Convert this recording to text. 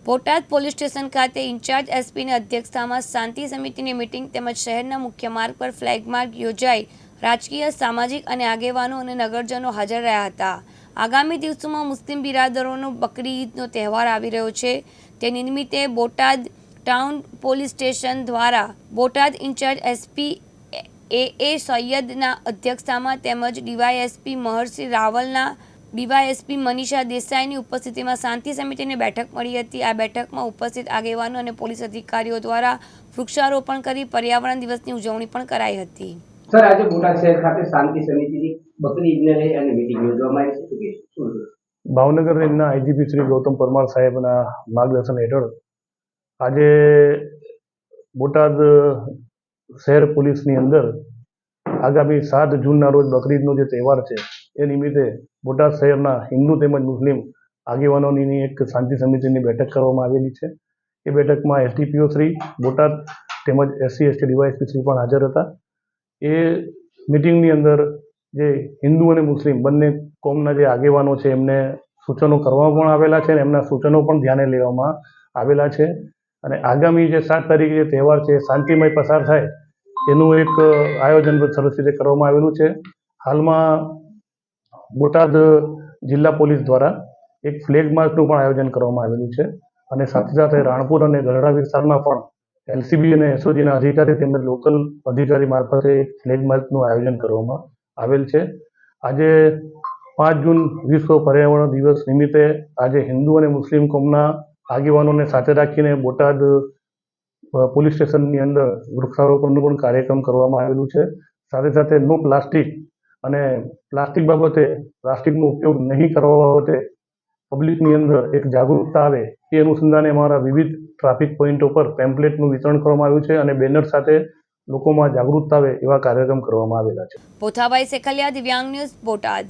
Botad police station ખાતે in charge એસપીની અધ્યક્ષતામાં શાંતિ સમિતિની મીટિંગ તેમજ શહેરના મુખ્ય માર્ગ પર ફ્લેગ માર્ચ યોજાઈ રાજકીય, સામાજિક અને આગેવાનો અને નગરજનો હાજર રહ્યા હતા. આગામી દિવસોમાં મુસ્લિમ બિરાદરોનો બકરી ઈદનો તહેવાર આવી રહ્યો છે. તે નિમિત્તે બોટાદ ટાઉન પોલીસ સ્ટેશન દ્વારા બોટાદ ઇન્ચાર્જ એસપી એ સૈયદના અધ્યક્ષતામાં તેમજ ડીવાયએસપી મહર્ષિ રાવલના ડીવાયએસપી મનીષા દેસાઈની ઉપસ્થિતિમાં શાંતિ સમિતિની બેઠક મળી હતી. આ બેઠકમાં ઉપસ્થિત આગેવાનો અને પોલીસ અધિકારીઓ દ્વારા વૃક્ષારોપણ કરી પર્યાવરણ દિવસની ઉજવણી પણ કરાઈ હતી. સર, આજે બોટાદ શહેર ખાતે શાંતિ સમિતિની બકરી ઈદને લઈ અને મીટિંગ યોજવામાં આવી છે. ભાવનગર રેન્જના આઈજીપી શ્રી ગૌતમ પરમાર સાહેબના માર્ગદર્શન હેઠળ આજે બોટાદ શહેર પોલીસની અંદર આગામી 7 જૂનના રોજ બકરી ઈદનો જે તહેવાર છે એ નિમિત્તે બોટાદ શહેરના હિન્દુ તેમજ મુસ્લિમ આગેવાનોની એક શાંતિ સમિતિની બેઠક કરવામાં આવેલી છે. એ બેઠકમાં એસડીપીઓ શ્રી બોટાદ તેમજ એસસી એસટી ડીવાયએસપી શ્રી પણ હાજર હતા. એ મિટિંગની અંદર જે હિન્દુ અને મુસ્લિમ બંને કોમના જે આગેવાનો છે એમને સૂચનો કરવામાં પણ આવેલા છે અને એમના સૂચનો પણ ધ્યાને લેવામાં આવેલા છે. અને આગામી જે 7 તારીખે જે તહેવાર છે શાંતિમય પસાર થાય એનું એક આયોજન સરસ રીતે કરવામાં આવેલું છે. હાલમાં બોટાદ જિલ્લા પોલીસ દ્વારા એક ફ્લેગ માર્ચનું પણ આયોજન કરવામાં આવેલું છે અને સાથે સાથે રાણપુર અને ગઢડા વિસ્તારમાં પણ એલસીબી અને એસઓજીના અધિકારી તેમજ લોકલ અધિકારી મારફતે એક ફ્લેગ માર્ચનું આયોજન કરવામાં આવેલ છે. આજે 5 જૂન વિશ્વ પર્યાવરણ દિવસ નિમિત્તે આજે હિન્દુ અને મુસ્લિમ કોમના આગેવાનોને સાથે રાખીને બોટાદ પોલીસ સ્ટેશનની અંદર વૃક્ષારોપણનો પણ કાર્યક્રમ કરવામાં આવેલું છે. સાથે સાથે નો પ્લાસ્ટિક અને પ્લાસ્ટિક બાબતે પ્લાસ્ટિકનો ઉપયોગ નહીં કરવા બાબતે પબ્લિકની અંદર એક જાગૃતતા આવે એ અનુસંધાને અમારા વિવિધ ટ્રાફિક પોઈન્ટો પર પેમ્પલેટનું વિતરણ કરવામાં આવ્યું છે અને બેનર સાથે લોકોમાં જાગૃતતા આવે એવા કાર્યક્રમ કરવામાં આવેલા છે. પોથાભાઈ સેખલિયા, દિવ્યાંગ ન્યૂઝ, બોટાદ.